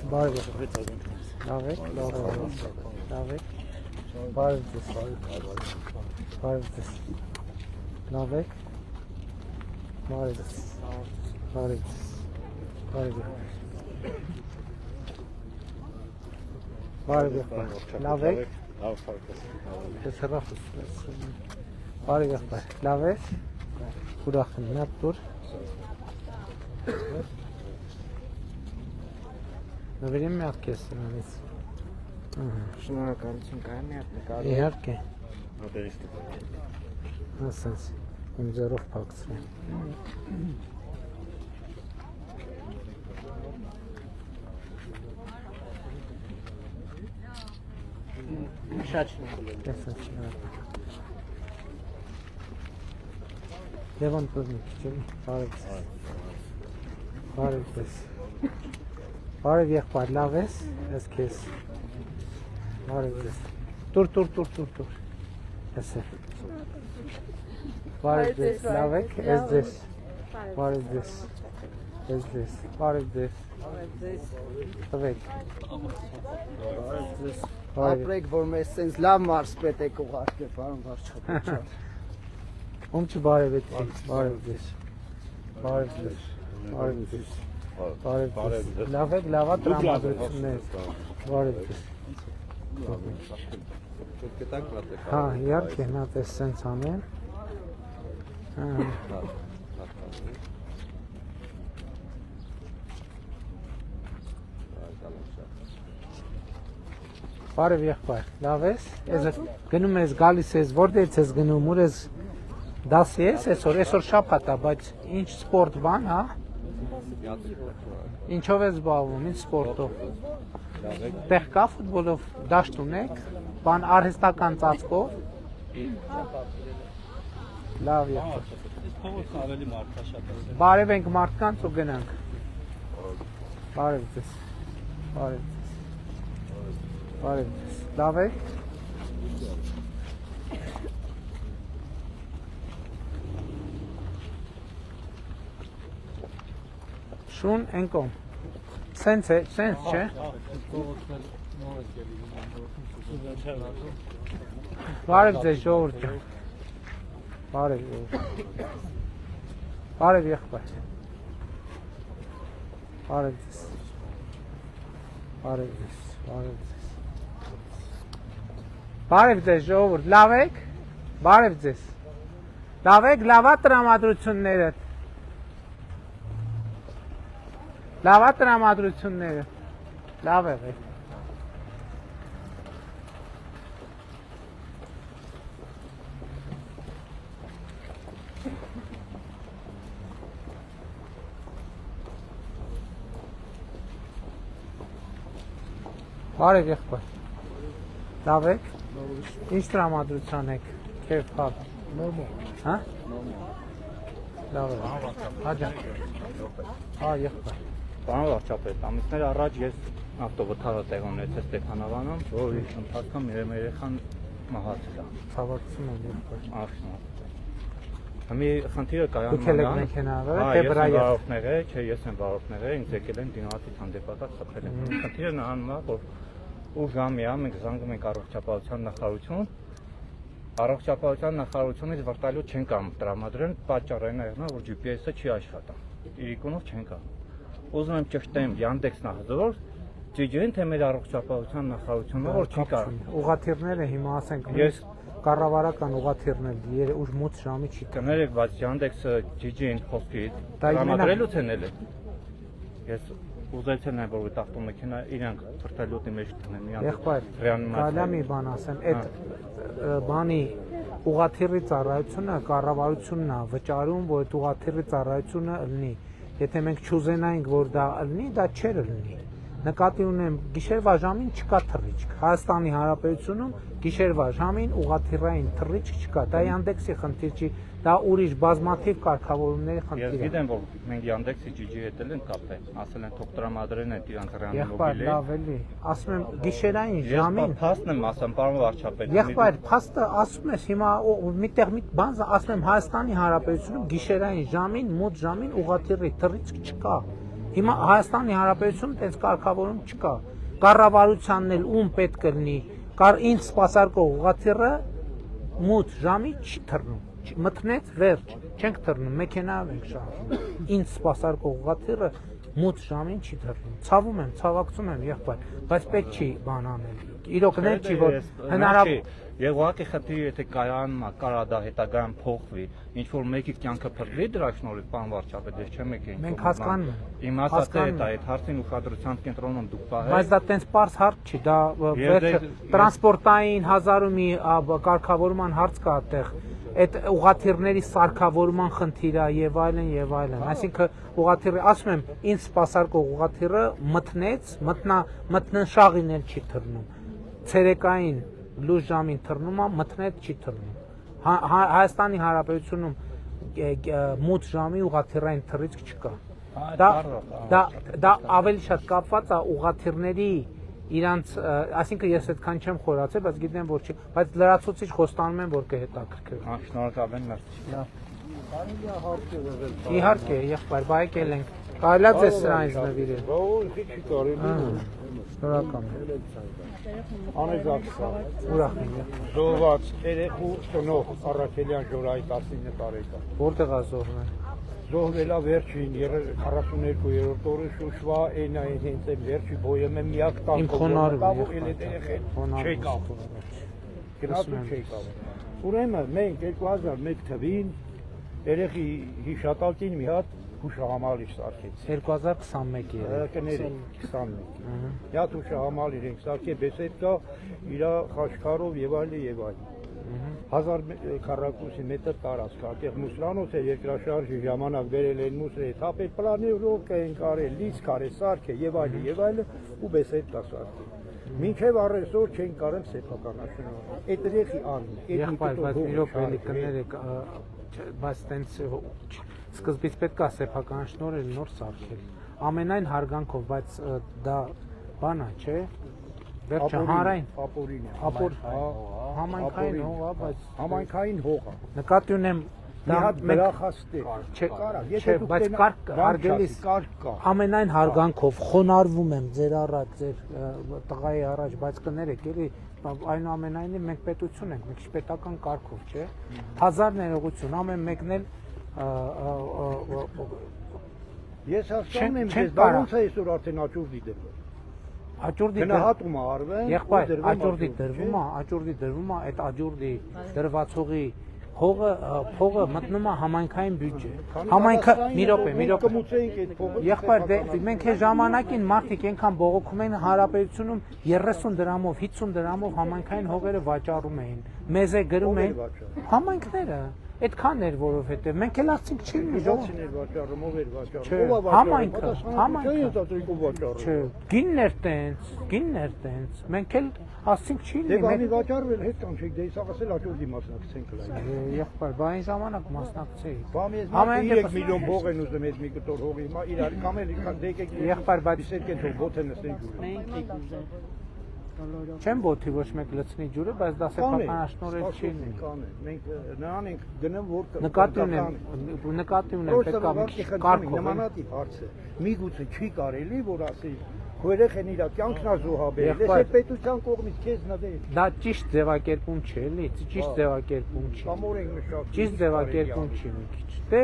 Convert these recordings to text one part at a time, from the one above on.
Բարև լավ եք, լավ եք, բարև ձեզ, բարև ձեզ, լավ եք, բարև ձեզ, բարև ձեզ, բարև լավ եք, ես հրախուս, բարև եղբայր, լավ եք, ուրախ եմ, նա տուր, նվերիմ մի հատ կես նրանից, շնորհակալություն կարամ մի հատ նկարել իհարկե, ասենց, իմ ձեռով փակցրեմ, շատ շնորհակալ Լևոն տուր մի քիչ, բարև ձեզ, բարև եղբայր, լավ ես, ես քեզ, բարև ձեզ, տուր, ես է, բարև ձեզ, լավ եք, ես ձեզ, բարև ձեզ, բարև ձեզ, տվեք, ապրեք, որ մեզ սենց լավ մարսպետ եք ուղարկել, պարոն վարչապետ ում չբարև էտի, բարև ձեզ, լավ եք, լավա տրամադրություններ, բարև ձեզ, հա, իհարկե, նա տես սենց անեն, բարև եղբայր, լավ ես, գնում ես, գալիս ես, որտեղից ես գնում, ուր ես դասի ես, այսօր շաբաթ է, բայց ինչ սպորտ բան, հա, ինչով ես զբաղվում, ինչ սպորտով, տեղ կա ֆուտբոլով դաշտ ունեք, բան արհեստական ծածկով, լավ եղբայր, բարև ենք մարդկանց ու գնանք, բարև ձեզ, բարև ձեզ, լավ եք, շուն ենկոմ, սենց չէ, բարև ձեզ ժողովուրդ ջան, բարև եղբայր, բարև ձեզ, բարև ձեզ ժողովուրդ, լավ եք, բարև ձեզ, լավ եք, լավա տրամադրությունները, լավ եղեք, բարև եղբայր, լավ եք, ինչ տրամադրության եք, կերպ հատ, հա, լավ եք, հաջան, հա եղբայր, Պարոն վարչապետ, ամիսներ առաջ ես ավտովթարը տեղ ունեցել Ստեփանավանում, որի ընթացքում մեր երեխան մահացել է։ Ցավակցություն եմ եղբայր։ Մի խնդիրը կայանում Դուք եք մեքենա, թե վրա ես վարորդներ է, չէ, ես եմ վարորդներ է, ինձ եկել են դիմացի հանդիպատակ խփել են։ Խնդիրը նրանում է, որ ու ժամի է, մենք զանգում ենք առողջապահության նախարարություն, առողջապահության նախարարությունից վրտալու չեն կամ տրամադրեն, պատճառը այն է, որ GPS-ը չի աշխատում, իրիկունով չեն կամ։ Ուզում եմ ճշտեմ Yandex-ն հզոր, GG-ին թե մեր առողջապահության նախարարությունը, որ չի կարող։ Ուղղաթիռները հիմա ասենք ես կառավարական ուղղաթիռներ ուժ մոտ ժամի չի կա։ Կներեք, բայց Yandex-ը GG-ին խոսքի տրամադրելուց են ելել։ Ես ուզեցել եմ, որ այդ ավտոմեքենա իրանք թրթելուտի մեջ տնեն մի Եղբայր, կարելի մի բան ասեմ, այդ բանի ուղղաթիռի ծառայությունը կառավարությունն է վճարում, որ այդ ուղղաթիռի ծառայությունը ըլնի։ Եթե մենք չուզենայինք, որ դա ըլնի, դա չէր ըլնի։ Նկատի ունեմ, գիշերվա ժամին չկա թռիչք։ Հայաստանի Հանրապետությունում գիշերվա ժամին ուղղաթիռային թռիչք չկա։ Դա Yandex-ի խնդիր չի, դա ուրիշ բազմաթիվ կարգավորումների խնդիր է։ Ես գիտեմ, որ մենք Yandex-ի GG հետ են կապել, ասել են թող տրամադրեն այդ իրանց ռեանիմոբիլը։ Եղբայր, լավ էլի, ասում եմ գիշերային ժամին։ Ես փաստն եմ ասում, պարոն վարչապետ։ Եղբայր, փաստը ասում ես հիմա միտեղ մի բան ասում եմ Հայաստանի Հանրապետությունում գիշերային ժամին, մոտ ժամին ուղղաթիռի թռիչք չկա։ Հիմա Հայաստանի Հանրապետությունում այդպես կարգավորում չկա։ Կառավարությանն էլ ում պետք է լինի, ինձ սպասարկող ուղղաթիռը մութ ժամի չի թռնում։ Մտնեց վերջ, չենք թռնում, մեքենայով ենք շարժվում։ Ինձ սպասարկող ուղղաթիռը մութ ժամին չի թռնում։ Ցավում եմ, ցավակցում եմ եղբայր, բայց պետք չի բան անել։ Իրոք ներ չի որ հնարավոր Եվ ուղղակի խնդիրը եթե կայանում է, կարա դա հետագայում փոխվի, ինչ որ մեկի կյանքը փրկվի դրա շնորհիվ, պարոն վարչապետ, ես չեմ եկել։ Մենք հասկանում ենք։ Իմ ասածը դա այդ հարցին ուշադրության կենտրոնում դուք պահեք։ Բայց դա տենց པարզ հարց չի, դա վերջը տրանսպորտային հազարումի կարգավորման հարց կա այդտեղ։ Այդ ուղղաթիռների սարքավորման խնդիրը եւ այլն, այսինքն ուղղաթիռը, ասում եմ, ինձ սպասարկող ուղղաթիռը մտնեց, մտնշաղին էլ չի թռնում։ Ցերեկային լույս ժամին թռնում է, մտնեց չի թռնում։ Հայաստանի Հանրապետությունում մութ ժամի ուղղաթիռային թռիչք չկա։ Դա ավելի շատ կապված է ուղղաթիռների իրանց, այսինքն ես այդքան չեմ խորացել, բայց գիտեմ որ չի, բայց լրացուցիչ խոստանում եմ որ կհետաքրքրվի։ Շնորհակալ եմ, մերսի։ Իհարկե, եղբայր, բայկել ենք։ Կարելի է ձեզ սրանից նվիրել։ Բա չի կարելի։ Շնորհակալ եմ։ Անեզակսա։ Ուրախ եմ։ Զոհված երեխու ծնող Առաքելյան Ժորայի 19 տարեկան։ Որտեղ է զոհվել։ Զոհվելա վերջին 42-րդ օրը Շուշվա այն հենց այն վերջի բոյը միակ տակ։ Իմ խոնարհում չի կապ։ Գնացու չի կապ։ Ուրեմն մենք 2001 թվին երեխի հիշատակին մի հատ հուշահամալիր սարքեցինք։ 2021 կների 21։ Հատ հուշահամալիր ենք սարքել բեսեդկա իր խաչքարով եւ այլն։ 1000 քառակուսի մետր տարածք, այդտեղ մուսրանոց է երկրաշարժի ժամանակ վերել են մուսրի, թափել պլանիրով են կարել, լիցք արել, սարք է եւ այլն, ու բեսեդկա սարքել։ Մինչև առեսօր չեն կարել սեփականաշնորհել։ Այդ երեխի անունը, եղբայր, բայց իրոք էլի կներեք, բայց տենց սկզբից պետք է սեփականաշնորհել նոր սարքել։ Ամենայն հարգանքով, բայց դա բան է, չէ՞։ Վերջը հանրային ապորին է։ Համայնքային հող է, բայց համայնքային հող է։ նկատի ունեմ Մի հատ բրախաստի կարա, բայց կարգ հարգելիս ամենայն հարգանքով խոնարհվում եմ ձեր առաջ, ձեր տղայի առաջ, բայց կներեք, էլի այնուամենայնիվ մենք պետություն ենք, մի քիչ պետական կարգով, չէ՞։ Հազար ներողություն, ամեն մեկն էլ Ես հասկանում եմ, ես դա ոնց է այսօր արդեն աճուրդի դրվում։ Գնահատումը արվեն, եղբայր, աճուրդի դրվում է, այդ աճուրդի դրվածողի փողը մտնում է համայնքային բյուջե։ Համայնքը մի րոպե։ Եղբայր, մենք այս ժամանակին մարդիկ այնքան բողոքում են Հանրապետությունում 30 դրամով, 50 դրամով համայնքային հողերը վաճառում էին։ Մեզ է գրում են համայնքները։ Այդքան էր, որովհետև մենք էլ ասենք չի մի ժողովրդին էր վաճառում, ով էր վաճառում։ Համայնքը։ Չէ, գինն էր տենց, մենք էլ ասենք չի լինի։ Դե բանի վաճառվել հետ կանչեք, դե իսա ասել աճուրդի մասնակցենք լայ։ Եղբայր, բա այն ժամանակ մասնակցեի։ Բամի 3 միլիոն փող են ուզում այդ մի կտոր հողի, հիմա իրար կամել դեկեք։ Եղբայր, բայց իսկեն թող բոթ են նստեն ջուրը։ Մենք եք ուզում։ Չեմ բոթի ոչ մեկ լցնի ջուրը, բայց դա սեփականաշնորհել չի լինի։ Մենք նրան ենք գնում որ նկատի ունեմ պետք է մի քիչ կարգով նմանատիպ հարց է։ Միգուցե չի կարելի որ ասի քո երեխեն իր կյանքն ազոհաբերել, ես այդ պետության կողմից քեզ նվեր։ Դա ճիշտ ձևակերպում չէ, էլի, ճիշտ ձևակերպում չի։ Կամոր ենք մշակ։ Ճիշտ ձևակերպում չի մի քիչ։ Դե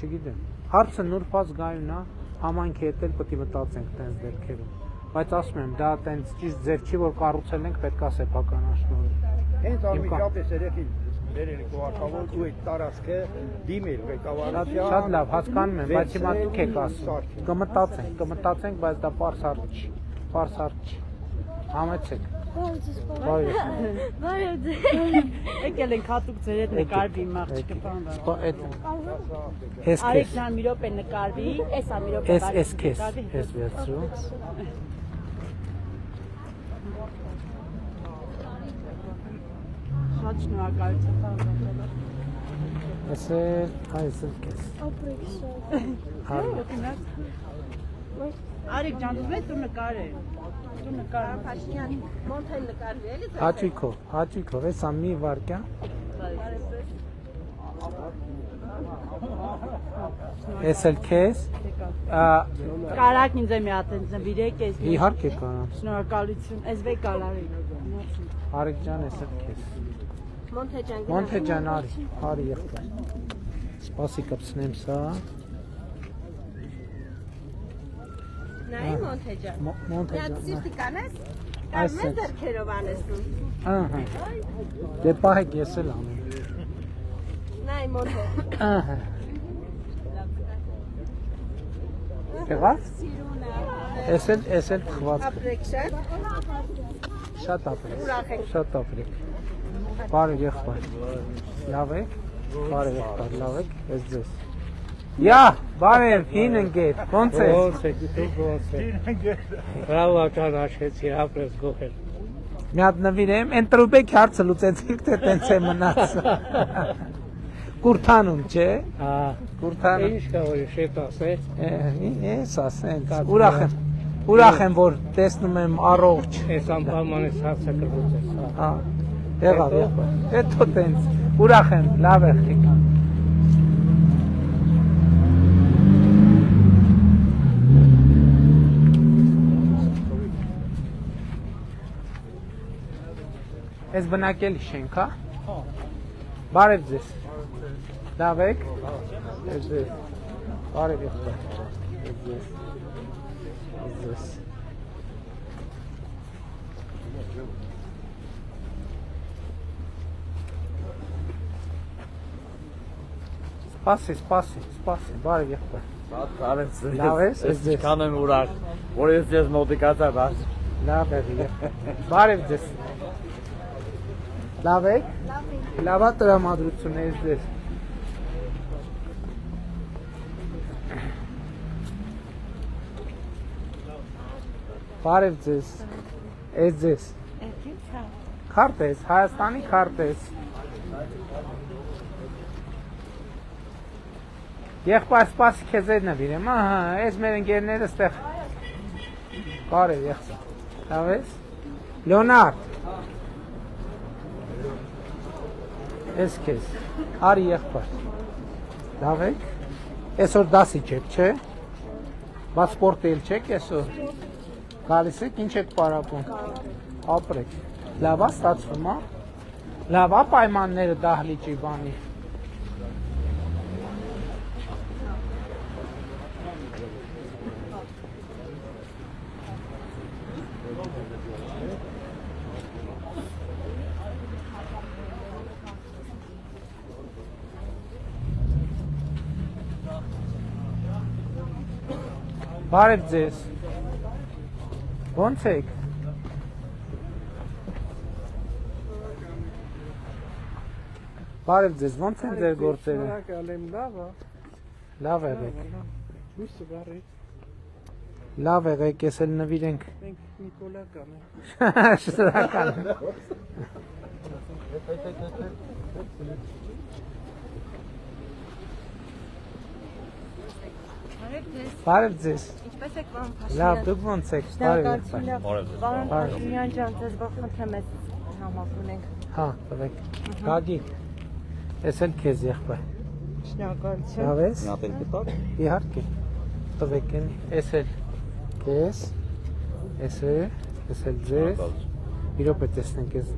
չգիտեմ։ Հարցը նուրբած գայուն է, համայնքի հետ էլ պետք է մտածենք տենց դեպքերում։ Բայց ասում եմ, դա տենց ճիշտ ձև չի, որ կառուցել ենք, պետք է սեփականաշնորհել։ Հենց անմիջապես երեխին վերել գողակավոր ու այդ տարածքը դիմել ղեկավարության։ Շատ լավ, հասկանում եմ, բայց հիմա դուք եք ասում։ Կմտածենք, բայց դա պարզ հարց չի։ Համեցեք։ Բարև ձեզ։ Եկել ենք հատուկ ձեր հետ նկարվի մաղջիկը բան։ Արեք ջան մի րոպե նկարվի, էսա մի րոպե բարև։ Էս քեզ, էս վերցրու։ Շատ շնորհակալություն բան։ Այս քեզ։ Արեք ջան, դու մեծ ու նկարել։ Դու նկար Փաշինյան մոնթեն նկարվի էլի։ Հաճույքով, հեսա մի վարկյա։ Էս էլ քեզ։ Կարակ ինձ մի հատ նվիրեք ես։ Իհարկե կարամ։ Շնորհակալություն։ Ես վե կալարի։ Արիկ ջան, էս էլ քեզ։ Մոնթեջան։ Մոնթե ջան, արի եղբայր։ Սպասի կպցնեմ սա։ Նայ Մոնթեջան։ Մոնթե Դա ջան։ սիրտի կանես։ Այս Կամ ձեռքերով անեսնում։ Ահա։ Դե պահեք ես էլ անեմ։ Նայ Մոնթե։ Ահա։ Եղավ։ Էս էլ թխված։ Ապրեք շատ։ Շատ ապրեք։ Ուրախ եք։ Շատ ապրեք։ Բարի եղբայր։ Լավ եք։ Բարի եղբայր, լավ եք։ Ես ձեզ։ Յա, բարև, հին ընկեր։ Ոնց է։ Բրավո կանաշեցի ապրես գողել։ Մի հատ նվիրեմ, այն տրուբեք հարցը լուծեցիք, թե տենց է մնաց։ Կուրթանում, չէ։ Հա, Կուրթանում։ ինչ կա որ շետ ասես։ Ես ասենց, ուրախ եմ, որ տեսնում եմ առողջ։ Այս անպայման ես հարցը կլուծես։ Հա, եղավ, եղբայր։ Հետո տենց, ուրախ եմ, լավ եղեք։ Ես բնակելի շենք, հա։ Բարև ձեզ։ Լավ եք։ Ես ձեզ։ Բարև եղբայր։ Ես ձեզ։ Ես ձեզ։ Սպասի, բարև եղբայր։ Բարև Լավ ես, ես ձեզ։ Քան եմ ուրախ, որ ես ձեզ մոտիկացա, բաց։ Լավ եղբայր։ Բարև ձեզ։ Լավ եք։ Լավա տրամադրություն է ձեզ։ Բարև ձեզ։ Ես ձեզ։ Քարտեզ, Հայաստանի քարտեզ։ Եղբայր, սպասի քեզ այդ նվիրեմ, ահա, այս մեր ընկերները ստեղ։ Բարև եղբայր։ Լավ ես։ Լեոնարդ։ Ես քեզ, արի եղբայր, լավ եք, այսօր դասի չեք, չէ, բա սպորտ էլ չեք այսօր, գալիս եք, ինչ եք պարապում, ապրեք, լավա ստացվում, հա, լավա պայմանները դահլիճի բանի, Բարև ձեզ, ոնց եք, բարև ձեզ, ոնց են ձեր գործերը, լավ եղեք, լավ եղեք, ես էլ նվիրենք, շնորհակալ եմ, բարև ձեզ, Ինչպես եք պարոն լավ, դուք ոնց եք, բարև եղեք, Պարոն Փաշինյան ջան, ձեզ խնդրեմ ես համակունենք։ հա, տվեք, գագիկ, ես էլ քեզ եղբայր, Շնորհակալություն։ լավ ես, իհարկե, տվեք են, ես էլ քեզ, ես էլ ձեզ, մի րոպե տեսնենք ես,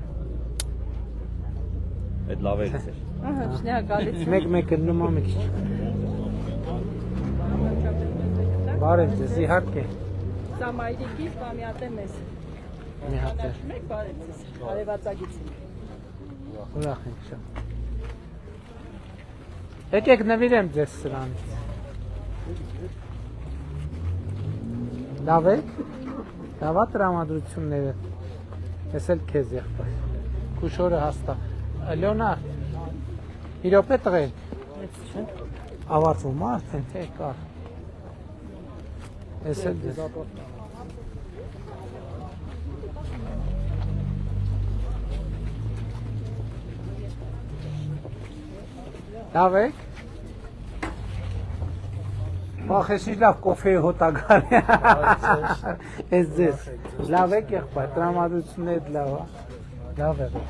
Այդ լավ է էր։ Ահա, շնորհակալություն։ մեկ նոմա մի քիչ, բարև ձեզ, իհարկե, Սա մայրիկից բա մի հատ եմ ես։ մի հատ է, Մեկ բարև ձեզ։ Արևածագից։ ուրախ ենք շատ, եկեք նվիրեմ ձեզ սրանից, լավ եք, լավա տրամադրությունները, ես էլ քեզ եղբայր, քուշորը հաստա, Լեոնարդ, մի րոպե տղենք, ավարտվում արդեն, թե կար, ես էլ ձեզ, լավ եք, Բախես ինչ լավ կոֆեի հոտագար է, ես ձեզ, լավ եք եղբայր, տրամադրությունները լավ, լավ եղեք,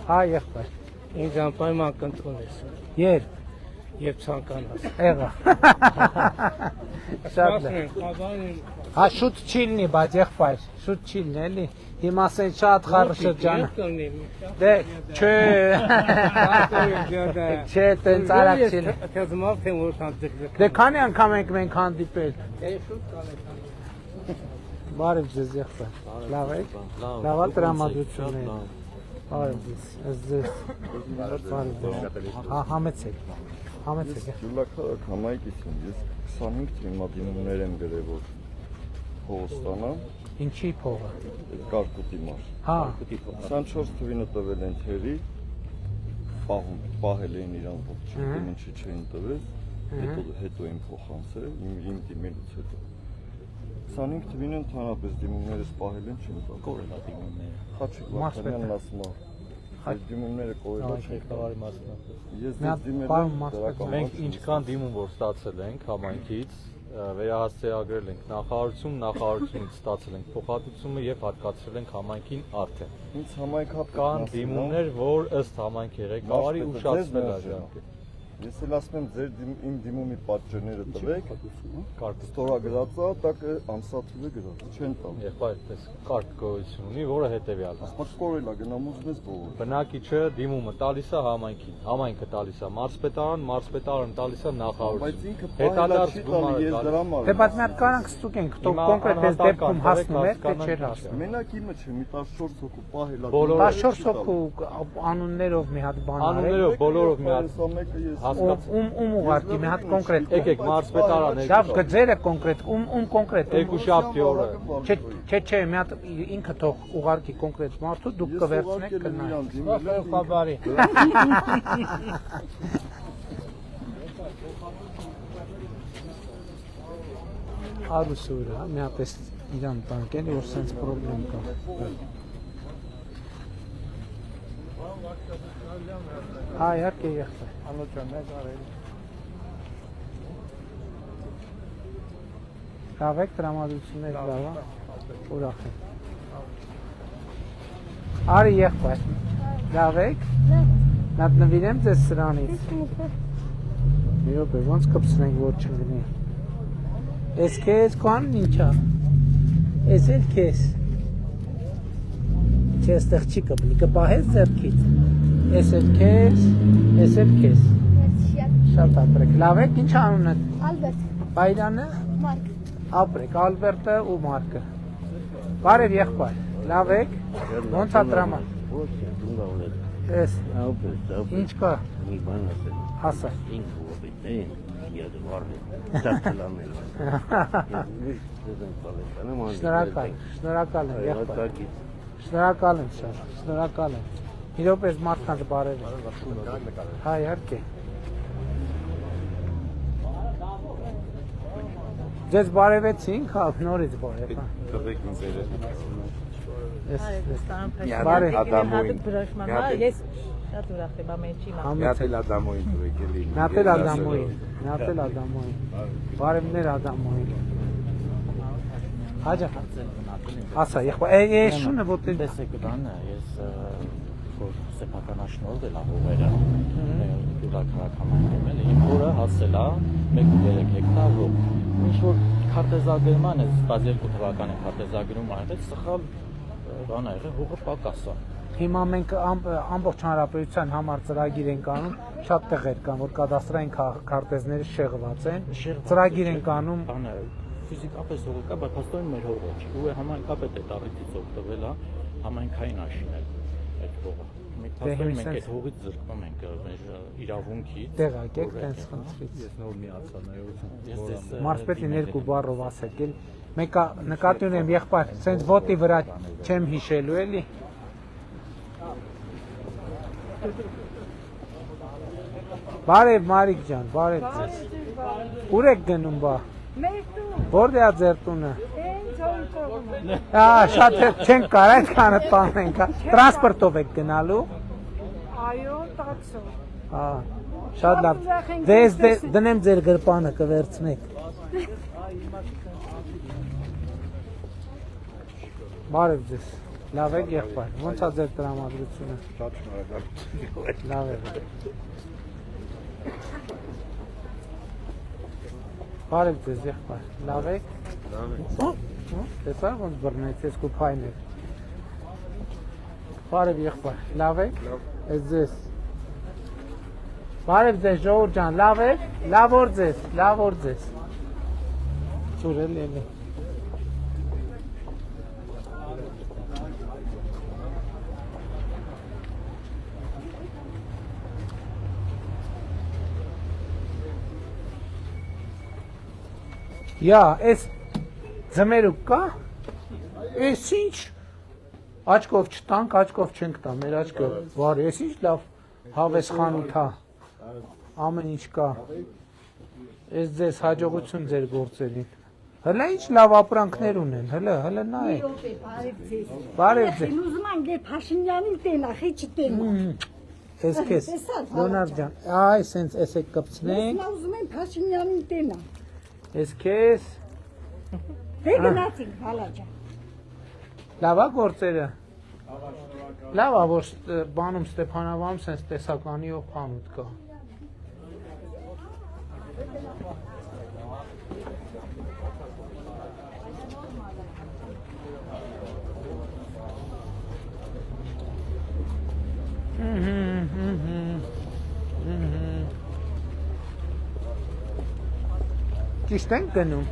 հա եղբայր, Ինձ անպայման կընդունես։ երբ, Եվ ցանկանաս։ Եղա։ Շատ Սպասում լավ։ ենք, խաբարին Հա շուտ չի լինի, բայց եղբայր, շուտ չի լինի, էլի։ Հիմա ասեն շատ խառը շրջանը։ Դե, չէ։ Չէ, տենց արագ չի լինի։ Թեզ մարդ եմ որ հանդիպել։ Դե քանի անգամ ենք մենք հանդիպել։ Է շուտ կալեք։ Բարև ձեզ եղբայր։ Լավ եք։ Լավ է տրամադրությունները։ Բարև ձեզ։ Ես ձեզ։ Հա, համեցեք։ Համեցեք։ Գյուլաքարակ համայնքից եմ, ես 25 թիմադիմումներ եմ գրել, որ փող ստանամ, Ինչի փողը։ այդ կարկուտի մար։ Հա, 24 թվինը տվել են թերի, պահել էին իրան, որ չգիտեմ ինչի չէին տվել, հետո իմ փոխանցել, իմ դիմելուց հետո։ 25 թվին ընդհանրապես դիմումներս պահել են չեմ տալ։ Կորելա դիմումները։ Խաչիկ Վարդանյանն ասում է, այս դիմումները կորելա չեք տալ։ Ես դες դիմել եմ դրական։ Մենք ինչքան դիմում որ ստացել ենք համայնքից, վերահասցեագրել ենք նախարարությունից ստացել ենք փոխհատուցումը եւ հատկացրել ենք համայնքին արդեն։ Ինձ համայնքապետ Կան դիմումներ, որ ըստ համայնքի ղեկավարի ուշացվել է ժամկետը։ Ես էլ ասում եմ ձեր իմ դիմումի պատճառները տվեք, Կարգ ստորագրածա, տակ ամսաթիվը գրած, չեն տալ։ եղբայր, պես կարգ գոյություն ունի, որը հետեւյալն է։ Ասма կորելա գնամ ուզում ես բողոք։ Բնակիչը դիմումը տալիս է համայնքին, համայնքը տալիս է մարզպետարան տալիս է Բայց նախարարություն։ ինքը պահելա չի տալի, ես դրա դե համար։ բայց մի հատ կարանք ստուգենք, թող կոնկրետ այս դեպքում հասնում եք, թե չէր հասնում։ Մենակ իմը չէ, մի 14 հոգու պահելա։ 14 հոգու անուններով մի հատ բան արեք։ Անուններով բոլորով մի հատ մեկը ես հասկացա։ Ում ուղարկի մի հատ կոնկրետ։ Եկեք մարզպետարան Լավ, գծերը կոնկրետ, ում կոնկրետ։ երկուշաբթի օրը։ Չէ, մի հատ ինքը թող ուղարկի կոնկրետ մարդու, դուք կվերցնեք կնայեք։ Խաբարի։ Արուսուրը, մի հատ էս իրան տանք էլի, որ սենց պրոբլեմ կա։ Հա, իհարկե եղբայր։ Անոջան մեծ արել։ Լավ եք, տրամադրություններ լավ է, ուրախ եմ։ Արի եղբայր, լավ եք, նատ նվիրեմ ձեզ սրանից։ Մի ոպ է, ոնց կպսնենք, որ չգնի։ Ես կեզ կոհանն ինչա, ես էլ կեզ։ Չէ, ստեղ չի կպնի, կպահես ձերքից, ես էլ կեզ։ Շատ ապրեք, լավ եք, ինչ անուն է։ Ալբերտ, Բայրանը, Մարկ, ապրեք, Ալբերտը ու Մարկը։ Բարև եղբայր, լավ եք, ոնց է տրամա։ Ես, ինչ կա, Մի բան ասել, հասա։ ինքը ոպիտ էին, յադ վարդը, տատլանել։ Շնորհակալ եմ, եղբայր։ Շնորհակալ եմ շատ, շնորհակալ եմ։ Իրոպես մարդկանց բարև է։ Հա, իհարկե։ Ձեզ բարևեցինք, հա, նորից բարև, հա։ Տվեք ինձ Բարև։ Ես շատ ուրախ եմ ամեն ինչի համար։ Միատել ադամոին տվեք էլի։ Միատել Ադամոյին։ Բարևներ Ադամոյին։ Հաջա։ Ասա, եղբայր, շունը ոտել։ Տեսեք բանը, ես որ սեփականաշնորհ դելա հողերը գյուղաքարակ համայնքում էլ իմ հորը հասել է 1.3 հեկտար հող։ Ինչ որ քարտեզագրման է, 12 թվականին քարտեզագրում արել, սխալ բան ա եղել, հողը պակաս է։ Հիմա մենք ամբողջ հանրապետության համար ծրագիր ենք անում, շատ տեղեր կան, որ կադաստրային քարտեզները շեղված են, ծրագիր ենք անում։ Բանը ֆիզիկապես հողը կա, բայց հաստատորեն մեր հողը չի։ Ու համայնքապետը տարիցից օգտվել է համայնքային աշինել այդ հողը։ Մենք այդ հողից զրկվում ենք մեր իրավունքից։ Տեղակեք տենց խնդրից։ Ես նոր միացա նայություն։ Մարզպետին երկու բառով ասեք, էլ մեկը նկատի ունեմ եղբայր, սենց ոտի վրա չեմ հիշելու էլի։ Բարև Մարիկ ջան, բարև ձեզ։ Ուր եք գնում բա։ Որտե՞ղ է ձեր տունը։ Հա, շատ չենք կարող այդքանը տանենք, տրանսպորտով եք գնալու։ Այո, տաքսով։ Հա, շատ լավ։ Դες դնեմ ձեր գրպանը կվերցնեք։ Բարև ձեզ։ Լավ եք եղբայր։ Ոնց է ձեր տրամադրությունը։ Շատ շնորհակալ։ Լավ է։ Բարև ձեզ եղբայր, լավ եք։ Տեսա ոնց բռնեց ես քո փայներ։ Բարև եղբայր, լավ եք։ Ես ձեզ։ Բարև ձեզ ժողովուրդ ջան, լավ եք։ Լավ օր ձեզ։ Ծուրել էլի։ Յա, այս ձմերուկ կա։ Այս ինչ աչքով չտանք, աչքով չենք տա, մեր աչքով։ Վարի, այս ինչ լավ հավես խանութ է։ Ամեն ինչ կա։ Այս ձեզ հաջողություն ձեր գործերին։ Հələ ինչ լավ ապրանքներ ունեն, հələ նայեք։ Բարև ձեզ։ Ուզում եմ գե Փաշինյանի տենա, խիչի տենա։ Ես քեզ, Լոնար ջան, այ սենց էս եք կպցնենք։ Ես ուզում եմ Փաշինյանի տենա։ Ես քեզ։ Դե գնացինք, հալա ջան։ Լավ է գործերը։ Լավ է, որ բանում Ստեփանավանում սենց տեսականիով խանութ կա։ Ճիշտ ենք գնում։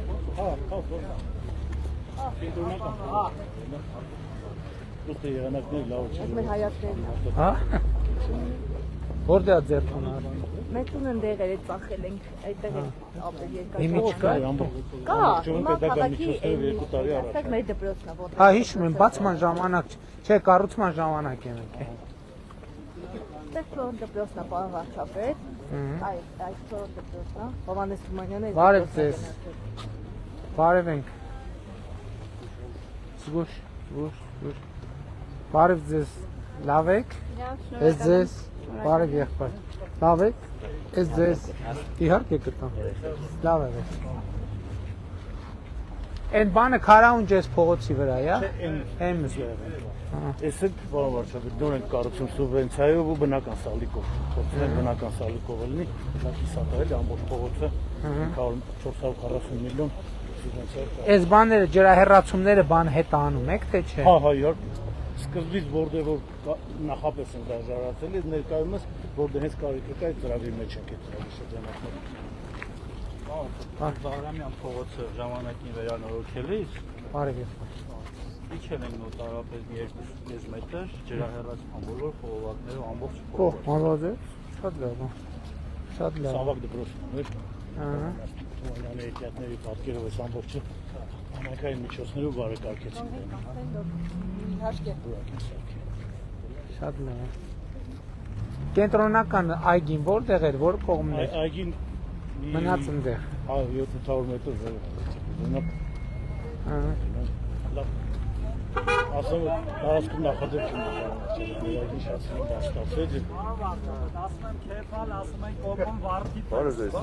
Ուստի եղանակներ լավ չէ։ Մեր հայացքներն Հա։ Որտե՞ղ ձեռքն առ։ Մեր տունն դեղեր է ծախել ենք, այդտեղ ապրել երկար։ Հիմի չկա։ Կա, հիմա քաղաքի այստեղ մեր դպրոցն է, որտեղ։ Հա, հիշում եմ, բացման ժամանակ, չէ, կառուցման ժամանակ եմ եկել։ Այստեղ Ֆլորեն դպրոցն է, պարոն վարչապետ։ Այս Ֆլորեն դպրոցն է, Հովհաննես Թումանյանը։ Բարև ձեզ։ Բարև ենք։ Զգուշ։ Բարև ձեզ։ Լավ եք։ Ես ձեզ։ Բարև եղբայր։ Լավ եք։ Ես ձեզ։ Իհարկե կտամ։ Լավ եք։ Այն բանը քարաուն ջես փողոցի վրա, յա։ Էն Ես էլ պարոն վարչապետ, նոր ենք կառուցում սուբվենցիայով ու բնական սալիկով։ Փորձում ենք բնական սալիկով լինի, լավ սատարել ամբողջ փողոցը 440 միլիոն սուբվենցիայով։ Այս բաները ջրահեռացումները բան հետ անում եք, թե չէ։ Հա, իհարկե։ Սկզբից որտեղ որ նախապես են դաժարացել, ներկայումս որտեղ հենց կարիքը կա, այդ ծրագրի մեջ ենք այդ ծրագրի շրջանակները։ Զարամյան փողոցը ժամանակին վերանորոգելիս Բարև եղբայր։ իջել են նոտարապես 2.5 մետր ջրահեռացման բոլոր խողովակները ամբողջ Կող, մալազե։ Շատ լավ է։ Շատ լավ։ Սավակ դպրոցն էր։ Ահա։ Թումանյանի հետիատների պատկերով այս ամբողջը համայնքային միջոցներով բարեկարգեցին։ Շատ լավ։ Կենտրոնական այգին որտեղ էր, որ կողմն էր։ Այգին Մնաց այնտեղ։ Հա 700 մետր վեր։ Ահա։ Լավ։ Ասում տարածքում նախաձեռն չունի։ Այգին շատ բաց ստացվեց։ ասում եմ քեփալ, ասում են կոկոն վարդի Բարև ձեզ։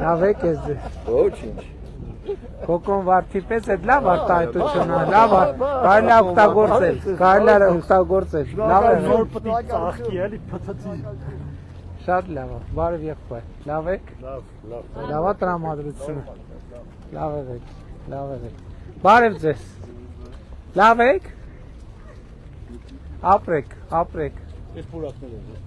Լավ եք ես ձեզ։ Ոչինչ։ Կոկոն վարդի պես այդ լավ արտահայտություն է, լավ է, կարելի է օգտագործել։ Լավ է։ Նոր պետք է ծաղկի էլի փթթի։ Շատ լավ է։ Բարև եղբայր։ Լավ եք։ Լավ։ Լավ է տրամադրությունը։ Լավ եք։ Բարև ձեզ։ Լավ եք։ Ապրեք։ Ես պուրակներ եմ ես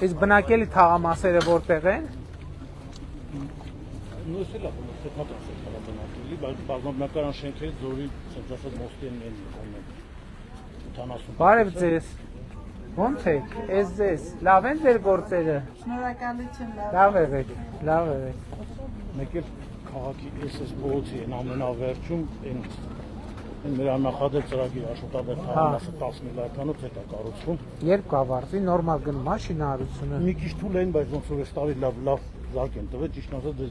Իսկ բնակելի թաղամասերը որտեղ են։ Նույնիսկ լավ, սեփական բնակելի, բայց բազմաբնակարան շենքերից զորի ցենտրալ մոստի են 70։ Բարև ձեզ։ Ո՞նց եք։ Ես ձեզ։ Լավ են ձեր գործերը։ Շնորհակալություն, Լավ եք։ Մեկ էլ քաղաքի SS փողոցի են ամենավերջում են նրա նախադեպ ծրագիր աշխատավեր թաղամասը 10 միլիարդանոց հետ է կառուցվում։ Երբ կավարտվի նորմալ գնում մաշինարարությունը։ Մի քիչ թույլ են, բայց ոնց որ այս տարի լավ զարկ են տվել, ճիշտ ասած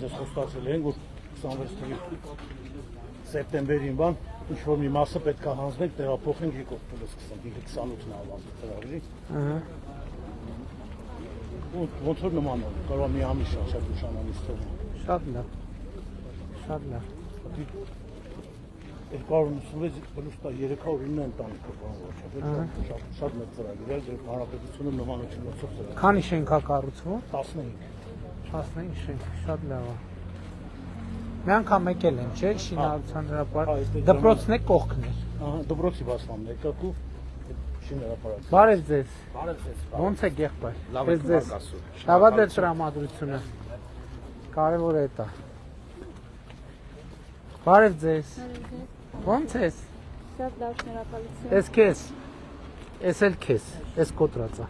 դες խոստացել են, որ 26 թվականի սեպտեմբերին բան ինչ որ մի մասը պետք է հանձնենք, տեղափոխենք եկող փուլը սկսենք 28-ն ավարտի ծրագրի։ Ահա։ Ոնց որ նման է, կարող է մի ամիս շատ ուշանալի ստեղծել։ Շատ լավ։ 296 պլյուս 309 ընտանիք պարոն վարչապետ, շատ մեծ ծրագիր է, դեռ հանրապետությունը նմանությունով ծրագիր։ Քանի շենք է կառուցվում։ 15 շենք, շատ լավ է։ Մի անգամ եկել են, չէ՞, շինարարության հրապարակ։ Դպրոցն է կողքն է։ Ահա, դպրոցի բացման եկակու շինարարապարակ։ Բարև ձեզ։ Բարև ձեզ։ Ոնց է եղբայր։ Լավ եք մարգասու։ Լավա դեր տրամադրությունը։ Կարևոր է դա։ Բարև ձեզ։ Ոնց ես։ Շատ լավ շնորհակալություն։ Ես քեզ։ Ես էլ քեզ։ Ես կոտրածա։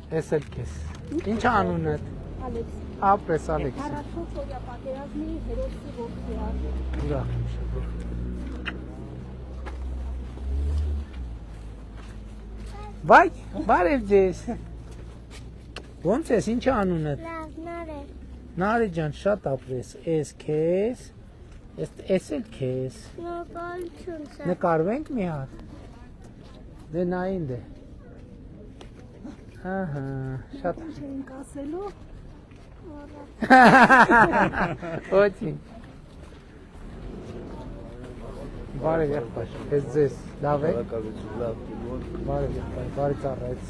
Ես էլ քեզ։ Ինչ անունդ։ Ալեքս։ Ապրես Ալեքս։ Հարացու Ֆորիա պատերազմի հերոսի որդի է։ Ուրախ եմ շատ։ Վայ, բարև ձեզ։ Ոնց ես, ինչ անունդ։ Լավ, նարե։ Նարի ջան, շատ ապրես, ես քեզ, ես էլ քեզ, Շնորհակալություն սա։ նկարվենք մի հատ, դե նային դե, ահա, շատ, Չենք ասելու։ ոչինչ, բարև եղբայր, ես ձեզ, լավ է, բարև եղբայր, բարի ծառայեց,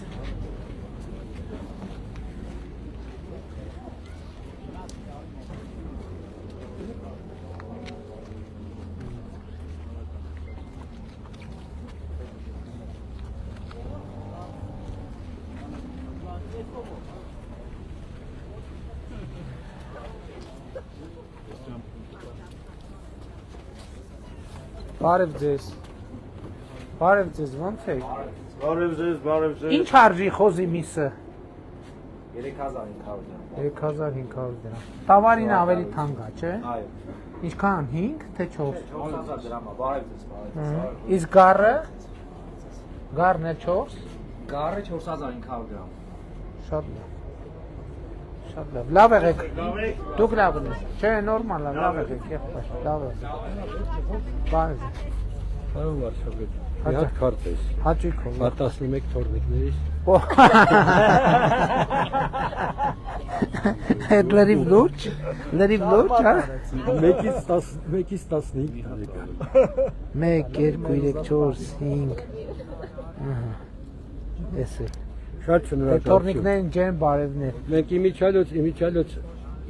Բարև ձեզ, ոնց եք, Բարև ձեզ։ ինչ արժի խոզի միսը, 3500 դրամ։ 3500 դրամ, տավարին ավելի թանկ է, չէ, Այո։ ինչքան, 5 թե 4, 4000 դրամ է, բարև ձեզ։ իսկ գառն է 4, Գառը 4500 դրամ։ շատ լավ, լավ եղեք, դուք լավ եք, չէ, նորմալ է, լավ եղեք, եղբայր, լավ եք, բարև ձեզ, Պարոն վարչապետ, մի հատ քարտ ես։ հաճույքով, 11 թորնիկներից։ լրիվ լուրջ, հա, 1-ից 15 տարեկան։ 1, 2, 3, 4, 5, ես է, Շատ շնորհակալություն։ թորնիկներին ջեն բարևներ, Մենք իմիջիալոց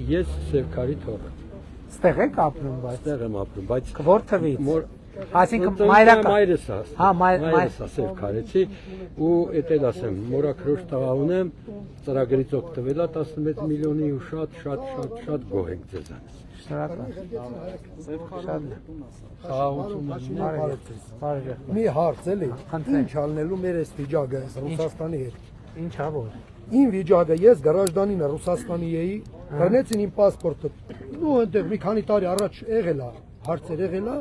ես Սևքարի թորը։ ստեղ եք ապնում, բայց, Ստեղ եմ ապրում, բայց որ թվից, այսինքն մայրս է, հա, մայրս է Սևքարեցի ու էտել ասեմ, մորաքրոջ տղա ունեմ, ծրագրից օգտվել է 11 միլիոնի ու շատ գոհ ենք ձեզանից։ շնորհակալ, Խաղաղություն բարև, Մի հարց էլի, Խնդրեմ։ ինչ ալնելու մեր այս վիճակը այս Ռուսաստանի հետ։ ինչա որ, Իմ վիճակը ես գարաժդանին Ռուսաստանի էի, բռնեցին իմ պասպորտը։ Ու այնտեղ մի քանի տարի առաջ եղել է, հարցեր եղել է,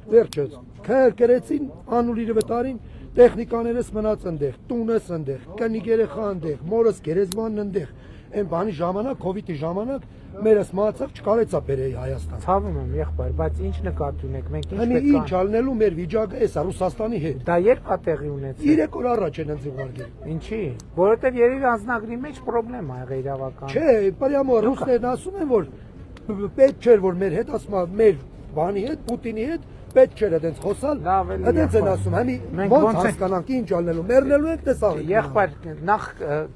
վերջից։ Քերկերեցին, անուլիրը վտարին, տեխնիկաներս մնաց այնտեղ, տունս այնտեղ, կնիկ երեխա այնտեղ, մորս գերեզմանն այնտեղ։ Այն բանի ժամանակ, կովիդի ժամանակ մերս մահացավ չկարեցա բերեի Հայաստան։ ցավում եմ եղբայր, բայց ինչ նկատի ունեք, մենք ինչ Հանի պետք ինչ ալնելու մեր վիճակը էս է Ռուսաստանի հետ։ դա երբ է տեղի ունեցել, 3 օր առաջ են ինձ ուղարկել։ ինչի, որովհետև երևի անձնագրի մեջ պրոբլեմ ա եղել իրավական, Չէ, պարյամո ռուսներն ասում են, որ պետք չէր, որ մեր հետ ասում են, մեր բանի հետ, Պուտինի հետ պետք չէր այդպես խոսալ։ Լավ էլի, Այդպես են եղբայր։ ասում, հəmi Մենք ոնց ոնց է- հասկանանք ինչ ալնելու, մեռնելու եք տեսավ։ եղբայր, նախ